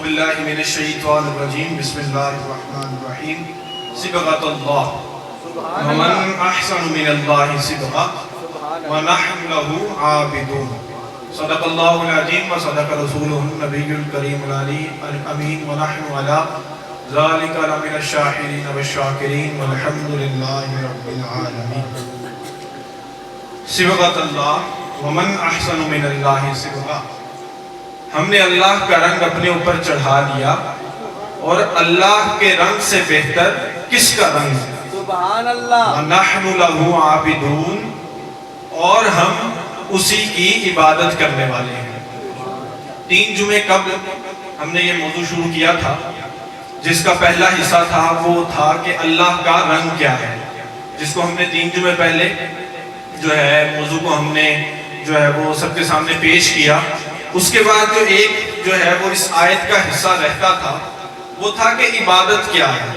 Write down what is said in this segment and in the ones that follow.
باللہ من الشیطان الرجیم بسم اللہ الرحمن الرحیم صبغۃ اللہ ومن احسن من اللہ صبغہ ونحن لہ عابدون صدق اللہ العظیم وصدق رسولہ النبی الکریم العلی الامین ونحن علی ذالک لمن الشاہدین والشاکرین والحمد للہ رب العالمین۔ صبغۃ اللہ ومن احسن من اللہ صبغہ، ہم نے اللہ کا رنگ اپنے اوپر چڑھا لیا اور اللہ کے رنگ سے بہتر کس کا رنگ ہے؟ سبحان اللہ۔ وَنَحْنُ لَهُ عَابِدُونَ، اور ہم اسی کی عبادت کرنے والے ہیں۔ 3 جمعے قبل ہم نے یہ موضوع شروع کیا تھا، جس کا پہلا حصہ تھا وہ تھا کہ اللہ کا رنگ کیا ہے، جس کو ہم نے 3 جمعے پہلے جو ہے موضوع کو ہم نے جو ہے وہ سب کے سامنے پیش کیا۔ اس کے بعد جو ایک جو ہے وہ اس آیت کا حصہ رہتا تھا وہ تھا کہ عبادت کیا ہے،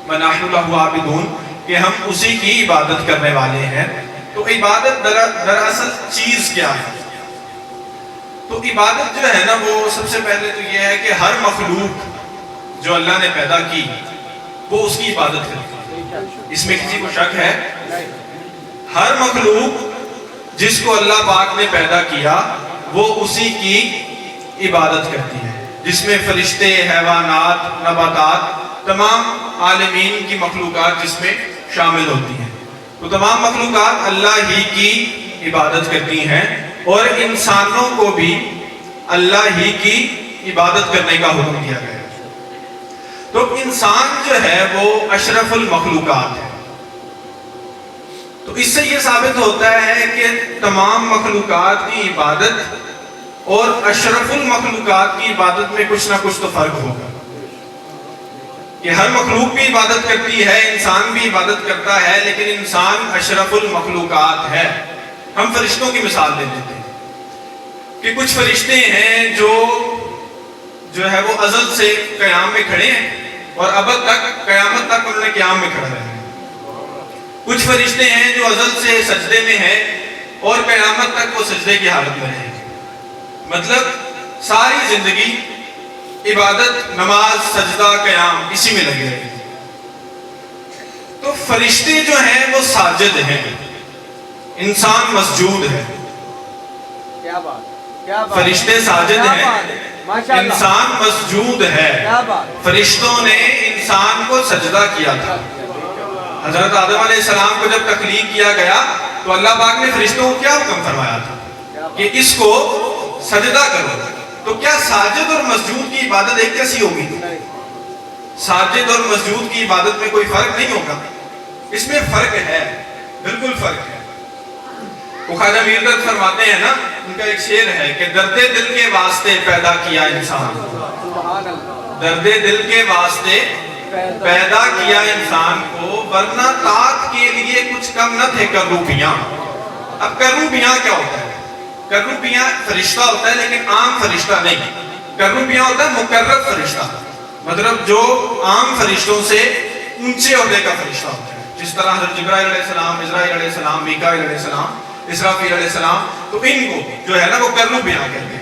وَنَحْنُ لَهُ عَابِدُونَ، کہ ہم اسی کی عبادت کرنے والے ہیں۔ تو عبادت دراصل چیز کیا ہے؟ تو عبادت جو ہے نا وہ سب سے پہلے تو یہ ہے کہ ہر مخلوق جو اللہ نے پیدا کی وہ اس کی عبادت کرتی ہے، اس میں کسی کو شک ہے؟ ہر مخلوق جس کو اللہ پاک نے پیدا کیا وہ اسی کی عبادت کرتی ہے، جس میں فرشتے، حیوانات، نباتات، تمام عالمین کی مخلوقات جس میں شامل ہوتی ہیں۔ تو تمام مخلوقات اللہ ہی کی عبادت کرتی ہیں اور انسانوں کو بھی اللہ ہی کی عبادت کرنے کا حکم دیا گیا ہے۔ تو انسان جو ہے وہ اشرف المخلوقات ہے۔ تو اس سے یہ ثابت ہوتا ہے کہ تمام مخلوقات کی عبادت اور اشرف المخلوقات کی عبادت میں کچھ نہ کچھ تو فرق ہوگا، کہ ہر مخلوق بھی عبادت کرتی ہے، انسان بھی عبادت کرتا ہے، لیکن انسان اشرف المخلوقات ہے۔ ہم فرشتوں کی مثال دے دیتے ہیں کہ کچھ فرشتے ہیں جو ہے وہ ازل سے قیام میں کھڑے ہیں اور ابد تک قیامت تک انہوں نے قیام میں کھڑا رہنا ہے۔ کچھ فرشتے ہیں جو ازل سے سجدے میں ہیں اور قیامت تک وہ سجدے کی حالت میں ہیں، مطلب ساری زندگی عبادت، نماز، سجدہ، قیام اسی میں لگے رہے۔ تو فرشتے جو ہیں وہ ساجد ہیں، انسان مسجود ہے۔ کیا بات، کیا بات، فرشتے ساجد ہیں، ماشاءاللہ، انسان مسجود ہے۔ کیا بات۔ فرشتوں نے انسان کو سجدہ کیا تھا۔ حضرت آدم علیہ السلام کو جب تخلیق کیا گیا تو اللہ پاک نے فرشتوں کو کیا حکم فرمایا تھا کہ اس کو سجدہ کرو۔ تو کیا ساجد اور مسجود کی عبادت ایک جیسی ہوگی؟ ساجد اور مسجود کی عبادت میں کوئی فرق نہیں ہوگا، اس میں فرق ہے، بالکل فرق ہے۔ وہ خواجہ میر درد فرماتے ہیں نا، ان کا ایک شعر ہے کہ درد دل کے واسطے پیدا کیا انسان، درد دل کے واسطے پیدا کیا انسان کو، ورنہ طاعت کے لیے کچھ کم نہ تھے کروبیاں۔ اب کروبیاں کیا ہوتا ہے؟ کروبیاں فرشتہ ہوتا ہے لیکن عام فرشتہ نہیں۔ کروبیاں ہوتا ہے مقرب فرشتہ، مطلب جو عام فرشتوں سے اونچے عہدے کا فرشتہ ہوتا ہے، جس طرح حضرت جبرائیل علیہ السلام، عزرائیل علیہ السلام، میکائیل علیہ السلام، اسرافیل علیہ السلام، تو ان کو جو ہے نا وہ کروبیاں کہتے ہیں۔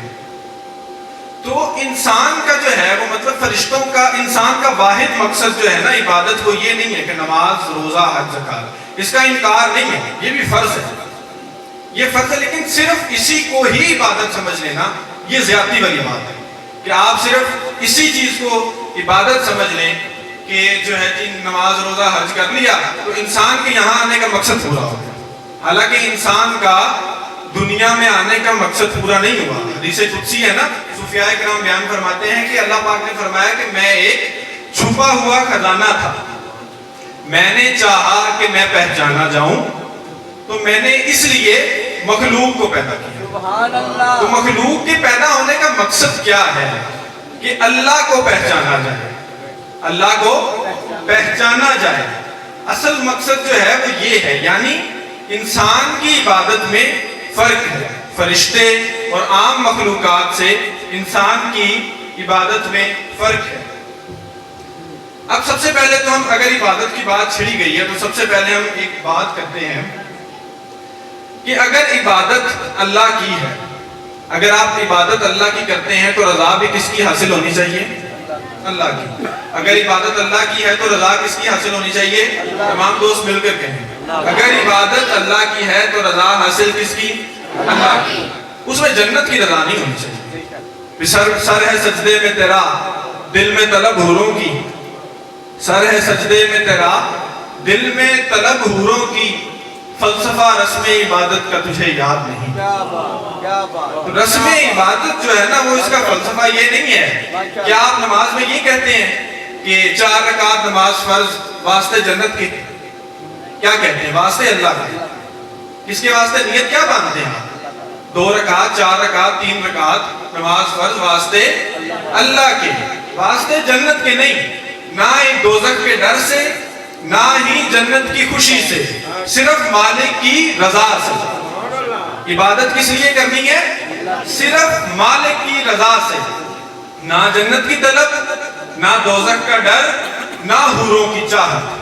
تو انسان کا جو ہے وہ مطلب فرشتوں کا، انسان کا واحد مقصد جو ہے نا عبادت وہ یہ نہیں ہے کہ نماز، روزہ، حج، زکات، اس کا انکار نہیں ہے، یہ بھی فرض ہے، یہ فرض ہے، لیکن صرف اسی کو ہی عبادت سمجھ لینا یہ زیادتی والی بات ہے کہ آپ صرف اسی چیز کو عبادت سمجھ لیں کہ جو ہے جی نماز، روزہ، حج کر لیا تو انسان کے یہاں آنے کا مقصد پورا ہو گیا۔ حالانکہ انسان کا دنیا میں آنے کا مقصد پورا نہیں ہوا۔ حدیث قدسی ہے نا، صوفیاء کرام بیان فرماتے ہیں کہ اللہ پاک نے فرمایا کہ میں ایک چھپا ہوا خزانہ تھا، میں نے چاہا کہ میں پہچانا جاؤں تو میں نے اس لیے مخلوق کو پیدا کیا۔ سبحان اللہ۔ تو مخلوق کے پیدا ہونے کا مقصد کیا ہے؟ کہ اللہ کو پہچانا جائے، اللہ کو پہچانا جائے۔ اصل مقصد جو ہے وہ یہ ہے، یعنی انسان کی عبادت میں فرق ہے، فرشتے اور عام مخلوقات سے انسان کی عبادت میں فرق ہے۔ اب سب سے پہلے تو ہم اگر عبادت کی بات چھڑی گئی ہے تو سب سے پہلے ہم ایک بات کرتے ہیں کہ اگر عبادت اللہ کی ہے، اگر آپ عبادت اللہ کی کرتے ہیں تو رضا بھی کس کی حاصل ہونی چاہیے؟ اللہ کی. اگر عبادت اللہ کی ہے تو رضا کس کی حاصل ہونی چاہیے؟ تمام دوست مل کر کہیں. اگر عبادت اللہ کی ہے تو رضا حاصل کس کی؟ اللہ کی. اس میں جنت کی رضا نہیں ہونی چاہیے. سر ہے سجدے میں تیرا دل میں طلب حوروں کی. سر ہے سجدے میں تیرا دل میں طلب حوروں کی. فلسفہ رسم عبادت کا تجھے یاد نہیں. کیا بات کیا بات. رسم عبادت جو ہے نا وہ اس کا فلسفہ یہ نہیں ہے کہ آپ نماز میں یہ کہتے ہیں کہ 4 رکعت نماز فرض واسطے جنت کے. کیا کہتے ہیں؟ واسطے اللہ کے. کس کے واسطے نیت کیا باندھتے ہیں؟ 2 رکعت 4 رکعت 3 رکعت نماز فرض واسطے اللہ کے، واسطے جنت کے نہیں. نہ ہی دوزخ کے ڈر سے نہ ہی جنت کی خوشی سے، صرف مالک کی رضا سے. عبادت کس لیے کرنی ہے؟ صرف مالک کی رضا سے. نہ جنت کی طلب، نہ دوزخ کا ڈر، نہ حوروں کی چاہت.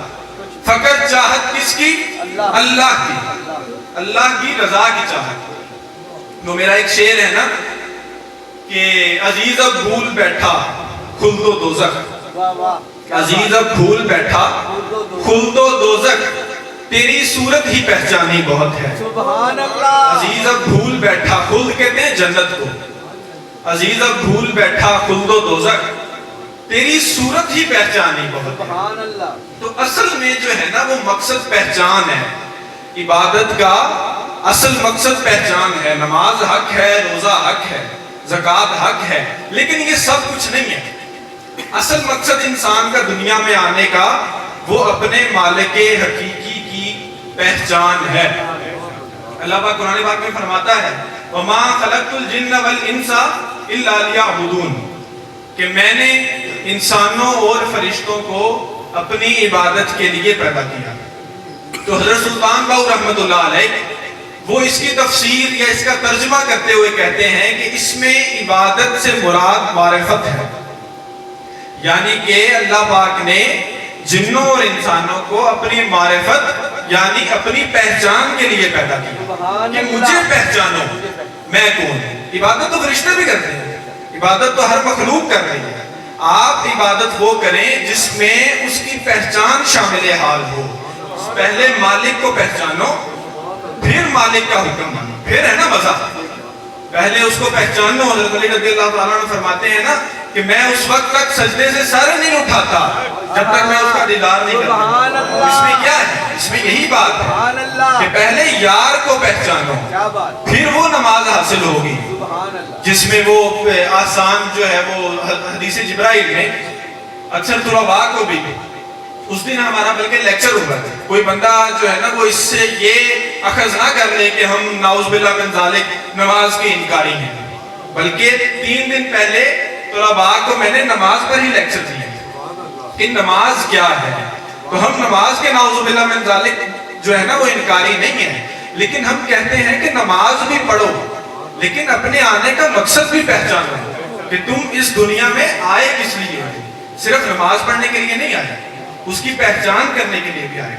فقط چاہت کس کی؟ اللہ کی. اللہ کی رضا کی چاہت. تو میرا ایک شعر ہے نا کہ عزیز اب بھول بیٹھا خلد و دوزخ. واہ واہ. عزیز اب بھول بیٹھا خلد و دوزخ، تیری صورت ہی پہچانی بہت ہے. سبحان اللہ. عزیز اب بھول بیٹھا، خلد کہتے ہیں جنت کو. عزیز اب بھول بیٹھا خلد و دوزخ، تیری صورت ہی پہچانی بہت ہے. سبحان اللہ. تو اصل میں جو ہے نا وہ مقصد پہچان ہے. عبادت کا اصل مقصد پہچان ہے. نماز حق ہے، روزہ حق ہے، زکوٰۃ حق ہے، لیکن یہ سب کچھ نہیں ہے. اصل مقصد انسان کا دنیا میں آنے کا وہ اپنے مالک حقیقی کی پہچان ہے. اللہ پاک قرآن پاک میں فرماتا ہے وَمَا خَلَقْتُ الْجِنَّ وَالْإِنسَ إِلَّا لِيَعْبُدُونَ، کہ میں نے انسانوں اور فرشتوں کو اپنی عبادت کے لیے پیدا کیا. تو حضرت سلطان باہو رحمۃ اللہ علیہ وہ اس کی تفسیر یا اس کا ترجمہ کرتے ہوئے کہتے ہیں کہ اس میں عبادت سے مراد معرفت ہے. یعنی کہ اللہ پاک نے جنوں اور انسانوں کو اپنی معرفت یعنی اپنی پہچان کے لیے پیدا کیا کہ مجھے پہچانو میں کون ہوں. عبادت تو فرشتے بھی کرتے ہیں، عبادت تو ہر مخلوق کر رہی ہے. آپ عبادت وہ کریں جس میں اس کی پہچان شامل حال ہو. پہلے مالک کو پہچانو، پھر مالک کا حکم مانو، پھر ہے نا مزہ. پہلے اس کو پہچانو. حضرت علی رضی اللہ تعالیٰ عنہ فرماتے ہیں نا کہ میں اس وقت تک سجدے سے سر نہیں اٹھاتا جب تک میں اس کا دیدار نہیں کرتا. اس میں کیا ہے؟ اس میں یہی بات ہے کہ پہلے یار کو پہچانو، پھر وہ نماز حاصل ہوگی جس میں وہ آسان جو ہے وہ حدیث جبرائیل میں اکثر طلباء کو بھی. اس دن ہمارا بلکہ لیکچر ہوا تھا. کوئی بندہ جو ہے نا وہ اس سے یہ اخذ نہ کر لے کہ ہم نعوذ باللہ من ذالک نماز کے انکاری ہیں، بلکہ 3 دن پہلے طلباء کو میں نے نماز پر ہی لیکچر دیا کہ نماز کیا ہے. تو ہم نماز کے نعوذ باللہ من ذالک جو ہے نا وہ انکاری نہیں ہے، لیکن ہم کہتے ہیں کہ نماز بھی پڑھو لیکن اپنے آنے کا مقصد بھی پہچانو کہ تم اس دنیا میں آئے کس لیے. صرف نماز پڑھنے کے لیے نہیں آئے، اس کی پہچان کرنے کے لیے بھی آئے.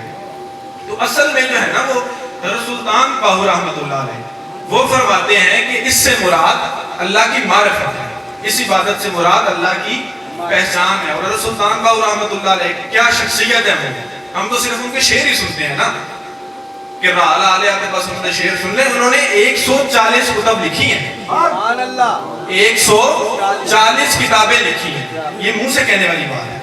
تو اصل میں جو ہے نا وہ حضرت سلطان باہو رحمۃ اللہ علیہ وہ فرماتے ہیں کہ اس سے مراد اللہ کی معرفت ہے، اس عبادت سے مراد اللہ کی پہچان ہے. اور حضرت سلطان باہو رحمۃ اللہ علیہ کیا شخصیت ہے. ہم تو صرف ان کے شعر ہی سنتے ہیں نا کہ رعال علیہ کے پاس انہوں نے شعر سن لیں. انہوں نے 140 کتب لکھی ہیں. سبحان اللہ. 140 کتابیں لکھی ہیں. یہ منہ سے کہنے والی بات ہے.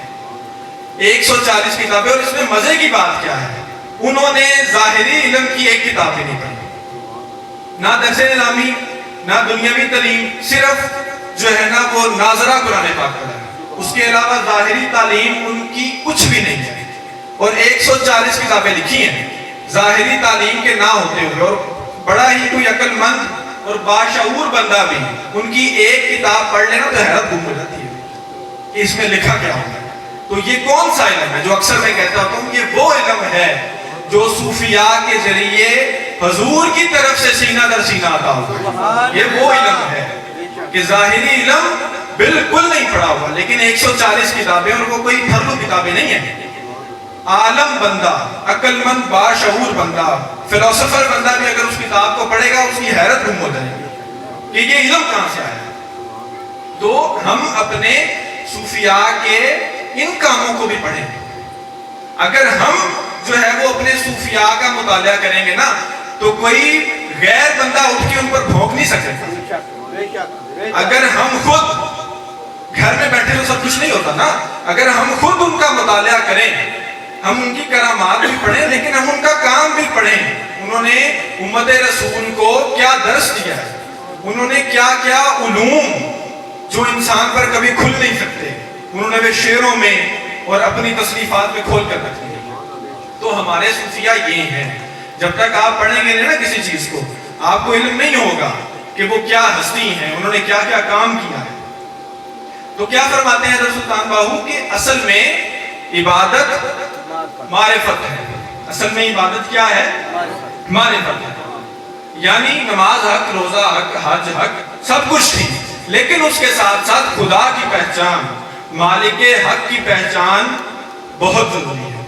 140 کتابیں. اور اس میں مزے کی بات کیا ہے، انہوں نے ظاہری علم کی ایک کتاب بھی نہیں پڑھی، نہ درس نظامی نہ دنیاوی تعلیم، صرف جو ہے نا وہ ناظرہ قرآن پاک پڑھا ہے. اس کے علاوہ ظاہری تعلیم ان کی کچھ بھی نہیں ہے. اور 140 کتابیں لکھی ہیں ظاہری تعلیم کے نہ ہوتے ہوئے. اور بڑا ہی کوئی عقل مند اور باشعور بندہ بھی ان کی ایک کتاب پڑھ لینا تو حیرت گم ہو جاتی ہے کہ اس میں لکھا کیا ہوگا. تو یہ کون سا علم ہے جو اکثر میں کہتا ہوں یہ وہ علم ہے جو صوفیاء کے ذریعے حضور کی طرف سے سینہ در سینہ آتا ہوگا. یہ وہ علم ہے کہ ظاہری علم بالکل نہیں پڑھا ہوا لیکن 140 کتابیں اور وہ کوئی پھرلو کتابیں نہیں ہیں. عالم بندہ، عقل مند باشعور بندہ، فلسفر بندہ بھی اگر اس کتاب کو پڑھے گا اس کی حیرت گم ہو جائے گی کہ یہ علم کہاں سے آیا. تو ہم اپنے صوفیاء کے ان کاموں کو بھی پڑھیں. اگر ہم جو ہے وہ اپنے صوفیاء کا مطالعہ کریں گے نا تو کوئی غیر بندہ اٹھ کے ان پر بھونک نہیں سکے. اگر ہم خود گھر میں بیٹھے تو سب کچھ نہیں ہوتا نا. اگر ہم خود ان کا مطالعہ کریں, ہم ان کی کرامات بھی پڑھیں لیکن ہم ان کا کام بھی پڑھیں. انہوں نے امت رسول کو کیا درس دیا ہے, انہوں نے کیا کیا علوم جو انسان پر کبھی کھل نہیں سکتے انہوں نے وہ شعروں میں اور اپنی تصنیفات میں کھول کر رکھ دیا. تو ہمارے صوفیاء یہ ہیں, جب تک آپ پڑھیں گے نا کسی چیز کو آپ کو علم نہیں ہوگا کہ وہ کیا ہستی ہیں, انہوں نے کیا کیا کام کیا ہے. تو کیا فرماتے ہیں حضرت سلطان باہو کہ اصل میں عبادت معرفت ہے. اصل میں عبادت کیا ہے؟ معرفت ہے. یعنی نماز حق, روزہ حق, حج حق, سب کچھ ٹھیک, لیکن اس کے ساتھ ساتھ خدا کی پہچان, مالک حق کی پہچان بہت ضروری ہے.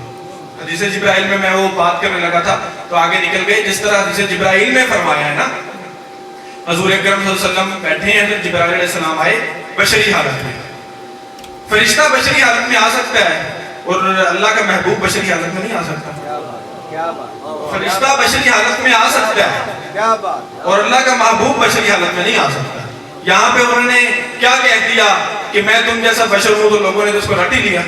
حدیث جبرائیل میں وہ بات کرنے لگا تھا تو آگے نکل گئے. جس طرح حدیث جبرائیل میں فرمایا ہے نا, حضور اکرم صلی اللہ علیہ وسلم بیٹھے ہیں, حضرت جبرائیل علیہ السلام آئے بشری حالت میں. فرشتہ بشری حالت میں آ سکتا ہے اور اللہ کا محبوب بشری حالت میں نہیں آ سکتا. فرشتہ بشری حالت میں آ سکتا ہے اور اللہ کا محبوب بشری حالت میں نہیں آ سکتا. یہاں پہ انہوں نے کیا کہہ دیا کہ میں تم جیسا بشر ہوں, تو لوگوں نے تو اس کو رٹ ہی لیا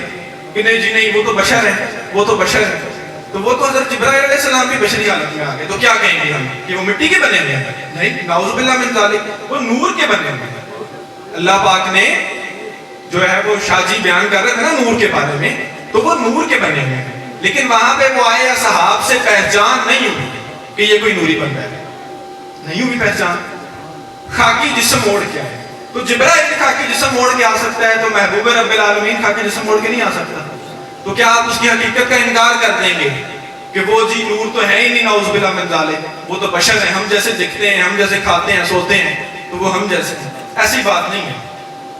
کہ نہیں جی نہیں, وہ تو بشر ہے, وہ تو بشر ہے. تو وہ تو حضرت جبرائیل علیہ السلام بھی بشری حالت میں آ گئے. تو کیا کہیں گے ہم کہ وہ مٹی کے بنے ہوئے ہیں؟ نہیں, نعوذ باللہ من ذالک, وہ نور کے بنے ہوئے ہیں. اللہ پاک نے جو ہے وہ شاہ جی بیان کر رہے تھے نا نور کے بارے میں, تو وہ نور کے بنے ہوئے ہیں. لیکن وہاں پہ وہ آئے اصحاب سے پہچان نہیں ہوئی کہ یہ کوئی نوری بندہ ہے, نہیں ہوئی پہچان. خاکی جسم اوڑھ کے آئے. تو جبرائیل خاکی جسم اوڑھ کے آ سکتا ہے تو محبوب رب العالمین خاکی جسم اوڑھ کے نہیں آ سکتا. تو کیا آپ اس کی حقیقت کا انکار کر دیں گے کہ وہ جی نور تو ہے ہی نہیں, نعوذ باللہ من ذالک, وہ تو بشر ہیں, ہم جیسے دکھتے ہیں, ہم جیسے کھاتے ہیں, سوتے ہیں, تو وہ ہم جیسے ہیں؟ ایسی بات نہیں ہے.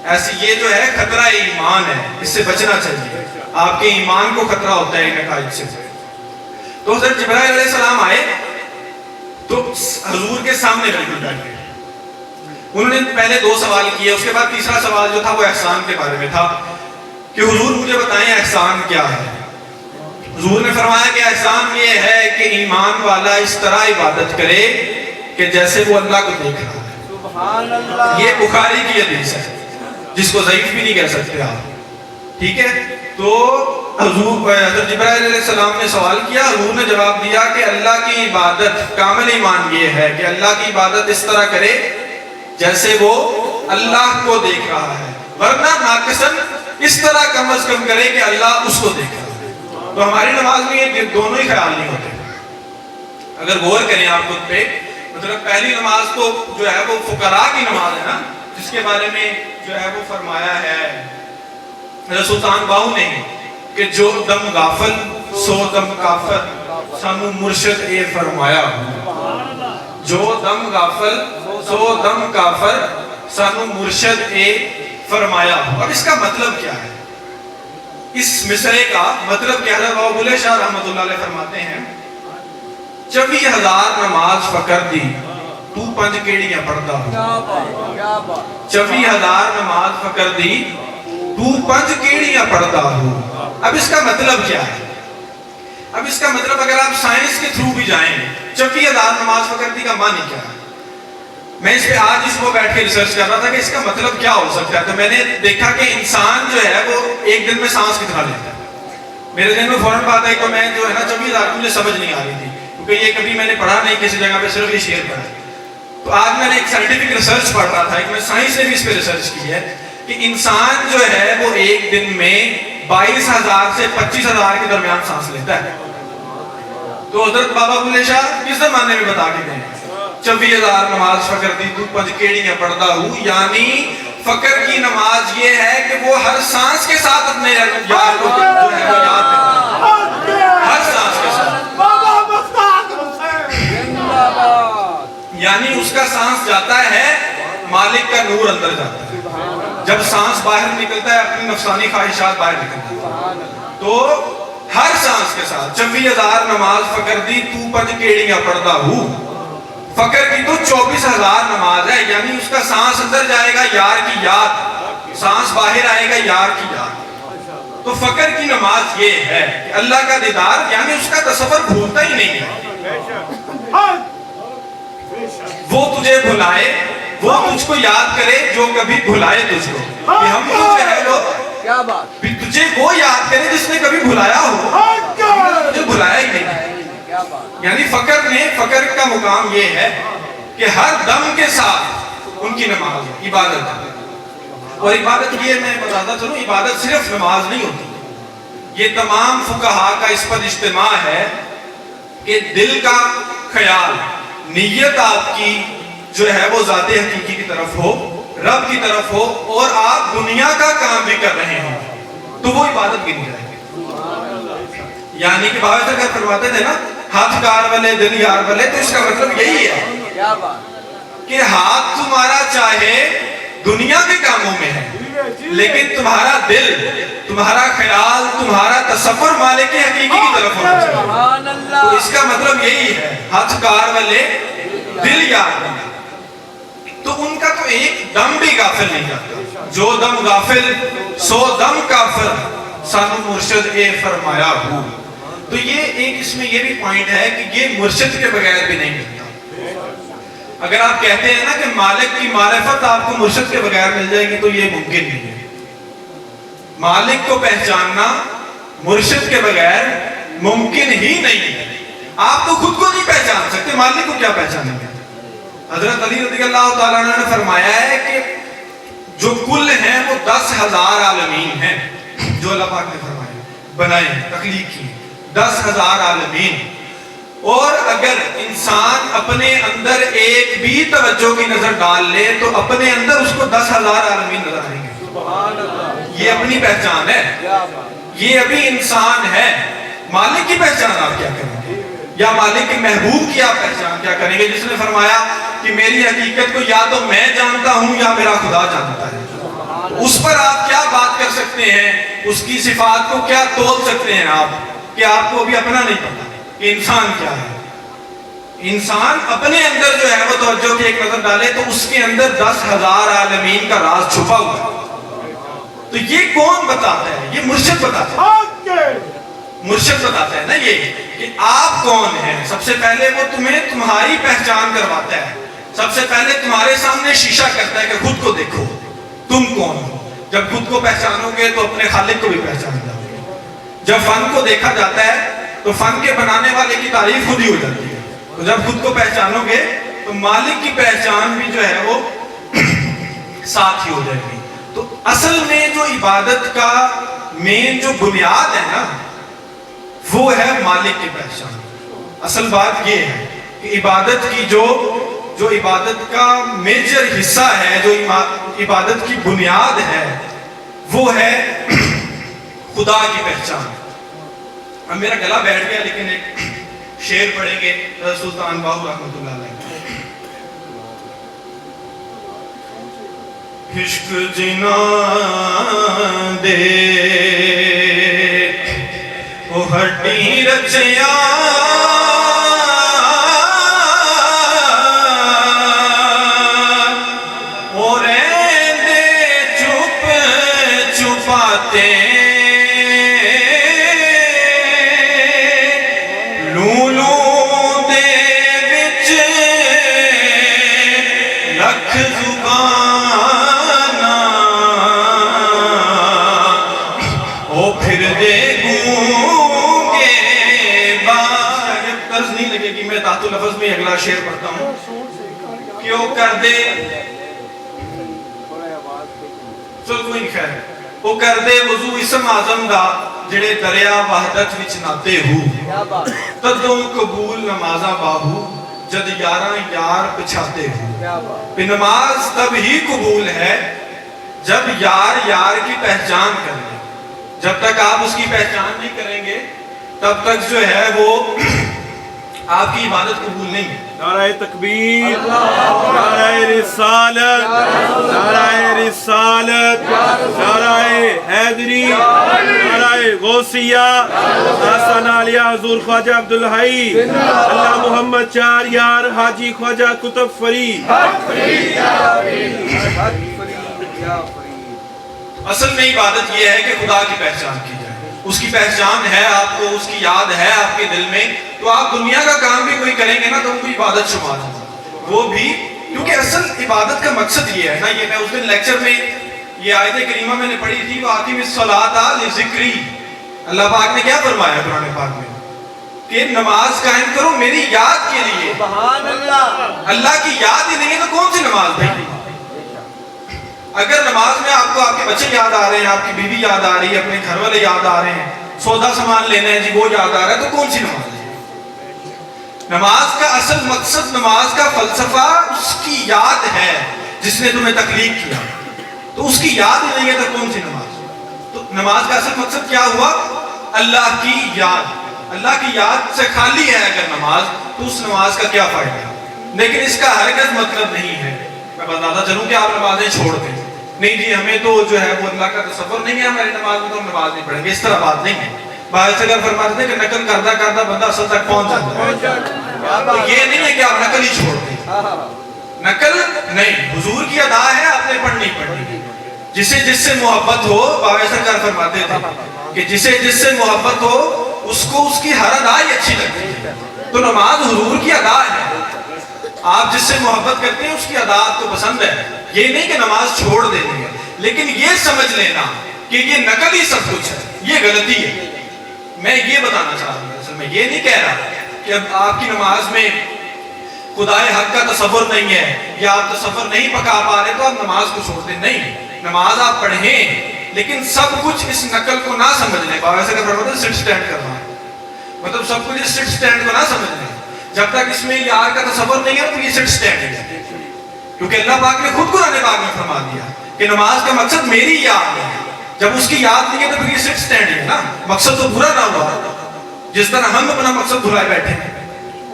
ایسی یہ جو ہے خطرہ ایمان ہے, اس سے بچنا چاہیے. آپ کے ایمان کو خطرہ ہوتا ہے ان عقائد سے. تو حضرت جبرائیل علیہ السلام آئے تو حضور کے سامنے بالکل بیٹھ گئے. انہوں نے پہلے 2 سوال کیے, اس کے بعد تیسرا سوال جو تھا وہ احسان کے بارے میں تھا کہ حضور مجھے بتائیں احسان کیا ہے. حضور نے فرمایا کہ احسان یہ ہے کہ ایمان والا اس طرح عبادت کرے کہ جیسے وہ اللہ کو دیکھ رہا ہے. سبحان اللہ. یہ بخاری کی حدیث ہے جس کو ضعیف بھی نہیں کہہ سکتے آپ, ٹھیک ہے. تو حضرت جبرائیل علیہ السلام نے سوال کیا, حضور نے جواب دیا کہ اللہ کی عبادت, کامل ایمان یہ ہے کہ اللہ کی عبادت اس طرح کرے جیسے وہ اللہ کو دیکھ رہا ہے, ورنہ ناقصاً اس طرح کم از کم کرے کہ اللہ اس کو دیکھ رہا ہے. تو ہماری نماز میں یہ دونوں ہی خیال نہیں ہوتے. اگر غور کریں آپ خود پہ, مطلب پہلی نماز تو جو ہے وہ فقراء کی نماز ہے نا, جس کے بارے میں جو ہے وہ فرمایا ہے حضرت سلطان باہو نے کہ جو دم غافل سو دم کافر سانو مرشد اے فرمایا. جو دم غافل سو دم کافر سانو مرشد اے فرمایا. اب اس کا مطلب کیا ہے؟ اس مصرے کا مطلب کیا ہے؟ بابا بلے شاہ رحمۃ اللہ علیہ فرماتے ہیں 24,000 نماز فقر دی تو 5 کیڑیاں پڑھتا ہو. 24,000 نماز فقر دی تو 5 کیڑیاں پڑھتا ہو. اب اس کا مطلب کیا ہے؟ اب اس کا مطلب اگر آپ سائنس کے تھرو بھی جائیں 24,000 نماز فقر دی کا معنی کیا ہے؟ میں اس پہ آج اس کو بیٹھ کے ریسرچ کر رہا تھا کہ اس کا مطلب کیا ہو سکتا ہے. تو میں نے دیکھا کہ انسان جو ہے وہ ایک دن میں سانس کتنا لیتا ہے. میرے ذہن میں فوراً بات ہے کہ میں جو ہے نا 24,000 مجھے سمجھ نہیں آ رہی تھی کیونکہ یہ کبھی میں نے پڑھا نہیں کسی جگہ پہ, صرف یہ شعر پڑھا. تو آج میں نے ایک سائنٹیفک ریسرچ پڑھ رہا تھا, ایک میں سائنس نے بھی اس پہ ریسرچ کی ہے کہ انسان جو ہے وہ ایک دن میں 22,000 سے 25,000 کے درمیان سانس لیتا ہے. تو حضرت بابا بلے شاہ کس زمانے میں بتا کے گئے 24,000 نماز فقر دی تو 5 کیڑیاں پڑھتا ہوں, یعنی فقر کی نماز یہ ہے کہ وہ ہر سانس کے ساتھ اپنے یار کو جو ہے وہ یاد رکھے, ہر سانس کے ساتھ. یعنی اس کا سانس جاتا ہے مالک کا نور اندر جاتا ہے. جب سانس باہر نکلتا ہے اپنی نفسانی خواہشات باہر نکلتی ہے. تو ہر سانس کے ساتھ 24,000 نماز فقر دی تو 5 کیڑیاں پڑھتا ہوں. فقر کی تو 24,000 نماز ہے، یعنی اس کا سانس اندر جائے گا یار کی یاد، سانس باہر آئے گا یار کی یاد۔ تو فقر کی نماز یہ ہے کہ اللہ کا دیدار، یعنی اس کا تصور بھولتا ہی نہیں ہے، وہ تجھے بھلائے، وہ تجھ کو یاد کرے جو کبھی بھلائے تجھ کو، کہ ہم تجھے ہے وہ کیا بات، تجھے وہ یاد کرے جس نے کبھی بھلایا ہو، تجھے بھلایا ہی نہیں۔ کیا بات، یعنی فقر کا مقام یہ ہے کہ ہر دم کے ساتھ ان کی نماز ہے، عبادت ہے۔ اور عبادت یہ میں بتاتا چلوں، عبادت صرف نماز نہیں ہوتی، یہ تمام فقہا کا اس پر اجتماع ہے کہ دل کا خیال، نیت آپ کی جو ہے وہ ذات حقیقی کی طرف ہو، رب کی طرف ہو، اور آپ دنیا کا کام بھی کر رہے ہوں تو وہ عبادت گنی جائے گی۔ یعنی کہ بابا صاحب فرماتے تھے نا، ہاتھ کار والے دل یار والے، تو اس کا مطلب یہی ہے کیا بات، کہ ہاتھ تمہارا چاہے دنیا کے کاموں میں ہے، لیکن تمہارا دل، تمہارا خیال، تمہارا تصور مالک حقیقی کی طرف ہونا چاہیے۔ سبحان اللہ، تو اس کا مطلب یہی ہے، ہاتھ کار والے دل یار والے، تو ان کا تو ایک دم بھی غافل نہیں جاتا، جو دم غافل سو دم کافر، سانو مرشد اے فرمایا ہو۔ تو یہ ایک اس میں یہ بھی پوائنٹ ہے کہ یہ مرشد کے بغیر بھی نہیں ملتا۔ اگر آپ کہتے ہیں نا کہ مالک کی معرفت آپ کو مرشد کے بغیر مل جائے گی تو یہ ممکن نہیں ہے۔ مالک کو پہچاننا مرشد کے بغیر ممکن ہی نہیں ہے۔ آپ تو خود کو نہیں پہچان سکتے، مالک کو کیا پہچانیں گے؟ حضرت علی رضی اللہ تعالیٰ عنہ نے فرمایا ہے کہ جو کل ہیں وہ 10,000 عالمین ہیں، جو اللہ پاک نے فرمایا بنائے ہیں، تخلیق کی 10,000 عالمین، اور اگر انسان اپنے اندر ایک بھی توجہ کی نظر ڈال لے تو اپنے اندر اس کو 10,000 عالمین نظر آئیں گے۔ سبحان اللہ، یہ اپنی پہچان ہے، کیا بات، یہ ابھی انسان ہے۔ مالک کی پہچان آپ کیا کریں گے؟ یا مالک کے محبوب کی آپ پہچان کیا کریں گے، جس نے فرمایا کہ میری حقیقت کو یا تو میں جانتا ہوں یا میرا خدا جانتا ہے۔ اس پر آپ کیا بات کر سکتے ہیں، اس کی صفات کو کیا تول سکتے ہیں آپ، کہ آپ کو ابھی اپنا نہیں پتا کہ انسان کیا ہے۔ انسان اپنے اندر جو ہے وہ توجہ کی ایک نظر ڈالے تو اس کے اندر 10,000 عالمین کا راز چھپا ہوا ہے۔ تو یہ کون بتاتا ہے؟ یہ مرشد بتاتا ہے، مرشد بتاتا ہے نا یہ کہ آپ کون ہیں۔ سب سے پہلے وہ تمہیں تمہاری پہچان کرواتا ہے، سب سے پہلے تمہارے سامنے شیشہ کرتا ہے کہ خود کو دیکھو تم کون ہو۔ جب خود کو پہچانو گے تو اپنے خالق کو بھی پہچان جاؤ گے۔ جب فن کو دیکھا جاتا ہے تو فن کے بنانے والے کی تعریف خود ہی ہو جاتی ہے، تو جب خود کو پہچانو گے تو مالک کی پہچان بھی جو ہے وہ ساتھ ہی ہو جائے گی۔ تو اصل میں جو عبادت کا مین جو بنیاد ہے نا وہ ہے مالک کی پہچان۔ اصل بات یہ ہے کہ عبادت کی جو عبادت کا میجر حصہ ہے، جو عبادت کی بنیاد ہے، وہ ہے خدا کی پہچان۔ اب میرا گلا بیٹھ گیا لیکن ایک شعر پڑھیں گے سلطان باہو رحمۃ اللہ علیہ۔ عشق جنا دے وہ ہڈی رچیا اور دے چپ چھپاتے لولو دے وچ لکھ زبان او پھر دے گونگے باہر۔ طرز نہیں لگے گی، میں تحت لفظ میں اگلا شعر پڑھتا ہوں کہ وہ کر دے چل کوئی خیر وہ کر دے وضو اسم آزم دا جڑے دریا وحدت وچ ناتے ہو تدوں قبول نمازاں باہو جد یاراں یار پچھاتے ہو۔ پہ نماز تب ہی قبول ہے جب یار یار کی پہچان کریں۔ جب تک آپ اس کی پہچان نہیں کریں گے تب تک جو ہے وہ آپ کی عبادت قبول نہیں ہے۔ نعرہ تکبیر، نعرہ رسالت، نعرہ رسالت، نعرہ حیدری، نعرہ غوثیہ آستانہ علیہ حضور خواجہ عبدالحی اللہ محمد چار یار حاجی خواجہ کتب فرید اصل میں عبادت یہ ہے کہ خدا کی پہچان کی جائے، اس کی پہچان ہے آپ کو، اس کی یاد ہے آپ کے دل میں، تو آپ دنیا کا کام بھی کوئی کریں گے نا تو وہ عبادت شمار ہوگا، وہ بھی کیونکہ اصل عبادت کا مقصد یہ ہے نا، یہ میں اس دن لیکچر میں یہ آیت کریمہ میں نے پڑھی تھی وَأَقِمِ الصَّلَاةَ لِذِكْرِي، اللہ پاک نے کیا فرمایا قرآن پاک میں کہ نماز قائم کرو میری یاد کے لیے۔ سبحان اللہ۔ اللہ کی یاد ہی نہیں ہے تو کون سی نماز بھائی؟ اگر نماز میں آپ کو آپ کے بچے یاد آ رہے ہیں، آپ کی بیوی یاد آ رہی ہے، اپنے گھر والے یاد آ رہے ہیں، سودا سامان لینا ہے جی وہ یاد آ رہا ہے، تو کون سی نماز ہے؟ نماز کا اصل مقصد، نماز کا فلسفہ اس کی یاد ہے جس نے تمہیں تخلیق کیا، تو اس کی یاد ہی نہیں ہے تو کون سی نماز؟ تو نماز کا اصل مقصد کیا ہوا؟ اللہ کی یاد۔ اللہ کی یاد سے خالی ہے اگر نماز تو اس نماز کا کیا فائدہ ہے؟ لیکن اس کا ہرگز مطلب نہیں ہے میں بتاتا چلوں کہ آپ نمازیں چھوڑ دیں، نہیں جی ہمیں تو جو ہے وہ اللہ کا تصور نہیں ہے ہماری نماز میں تو ہم نماز نہیں پڑھیں گے، اس طرح بات نہیں ہے۔ باہر سے اگر فرماتے ہیں کہ نقل کردہ کردہ بندہ اصل تک پہنچ جاتا ہے، تو یہ نہیں ہے کہ آپ نقل ہی چھوڑ دیں، نقل نہیں، حضور کی ادا ہے آپ نے پڑھنی پڑھنی، جسے جس سے محبت ہو، باہر سے اگر فرماتے تھے کہ جسے جس سے محبت ہو اس کو اس کی ہر ادا ہی اچھی لگتی ہے، تو نماز حضور کی ادا ہے، آپ جس سے محبت کرتے ہیں اس کی ادا آپ کو پسند ہے، یہ نہیں کہ نماز چھوڑ دینی ہے، لیکن یہ سمجھ لینا کہ یہ نقل ہی سب کچھ ہے، یہ غلطی ہے۔ میں یہ بتانا چاہ رہا ہوں، اصل میں یہ نہیں کہہ رہا کہ اب آپ کی نماز میں خدائے حق کا تصور نہیں ہے یا آپ تصور نہیں پکا پا رہے تو آپ نماز کو چھوڑ دیں، نہیں، نماز آپ پڑھیں لیکن سب کچھ اس نقل کو نہ سمجھ لیں، بابا سے فرماتے ہیں سٹ سٹینڈ کرنا ہے، مطلب سب کچھ اس سٹ سٹینڈ کو نہ سمجھ لیں، جب تک اس میں یار کا تصور نہیں ہے تو یہ سٹ سٹینڈ ہے، کیونکہ اللہ پاک نے خود قرآن پاک میں فرما دیا کہ نماز کا مقصد میری یاد ہے، جب اس کی یاد نہیں ہے تو پھر یہ سٹ سٹینڈ ہے نا، مقصد تو پورا نہ ہوا، جس طرح ہم اپنا مقصد بھلائے بیٹھے ہیں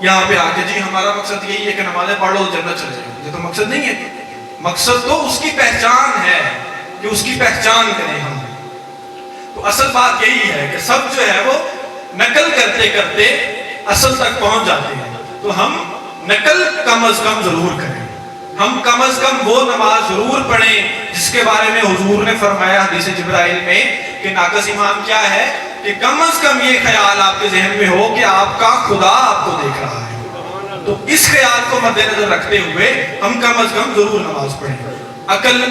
یہاں پہ آ کے جی ہمارا مقصد یہی ہے کہ نمازیں پڑھ لو جنت چلے جائیں، یہ تو مقصد نہیں ہے، مقصد تو اس کی پہچان ہے کہ اس کی پہچان کریں ہم، تو اصل بات یہی ہے کہ سب جو ہے وہ نقل کرتے کرتے اصل تک پہنچ جاتے ہیں، تو ہم نقل کم از کم ضرور کریں، ہم کم از کم وہ نماز ضرور پڑھیں جس کے بارے میں حضور نے فرمایا حدیث جبرائیل میں کہ ناقص ایمان کیا ہے کہ کم از کم یہ خیال آپ کے ذہن میں ہو کہ آپ کا خدا آپ کو دیکھ رہا ہے، تو اس خیال کو مد نظر رکھتے ہوئے ہم کم از کم ضرور نماز پڑھیں، عقل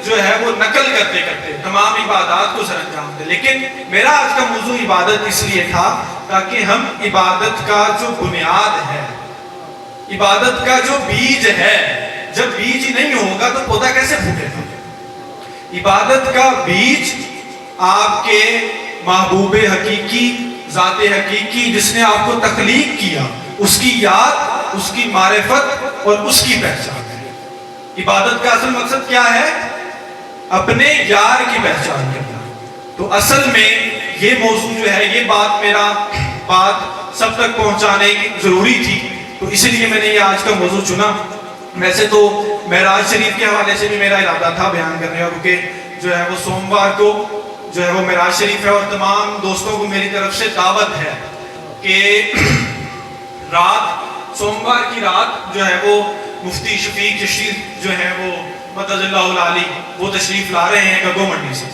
جو ہے وہ نقل کرتے کرتے تمام عبادات کو سر انجام دے، لیکن میرا آج کا موضوع عبادت اس لیے تھا تاکہ ہم عبادت کا جو بنیاد ہے، عبادت کا جو بیج ہے، جب بیج ہی نہیں ہوگا تو پودا کیسے پھوٹے گا؟ عبادت کا بیج آپ کے محبوب حقیقی، ذات حقیقی جس نے آپ کو تخلیق کیا، اس کی یاد، اس کی معرفت اور اس کی پہچان ہے۔ عبادت کا اصل مقصد کیا ہے؟ اپنے یار کی پہچان کرنا، تو اصل میں یہ موضوع جو ہے یہ بات سب تک پہنچانے کی ضروری تھی، تو اسی لیے میں نے یہ آج کا موضوع چنا۔ ویسے تو معراج شریف کے حوالے سے بھی میرا ارادہ تھا بیان کرنے کا، کیونکہ جو ہے وہ سوموار کو جو ہے وہ معراج شریف ہے، اور تمام دوستوں کو میری طرف سے دعوت ہے کہ سوموار کی رات جو ہے وہ مفتی شفیق چشتی جو ہے وہ مدد اللہ العالی وہ تشریف لا رہے ہیں گگو منڈی سے،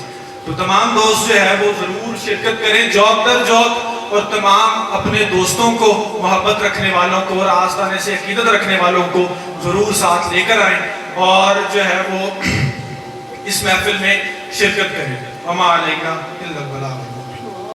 تو تمام دوست جو ہے وہ ضرور شرکت کریں، جوک در جوک، اور تمام اپنے دوستوں کو، محبت رکھنے والوں کو اور آستانے سے عقیدت رکھنے والوں کو ضرور ساتھ لے کر آئیں اور جو ہے وہ اس محفل میں شرکت کریں۔ وما علینا الا البلاغ۔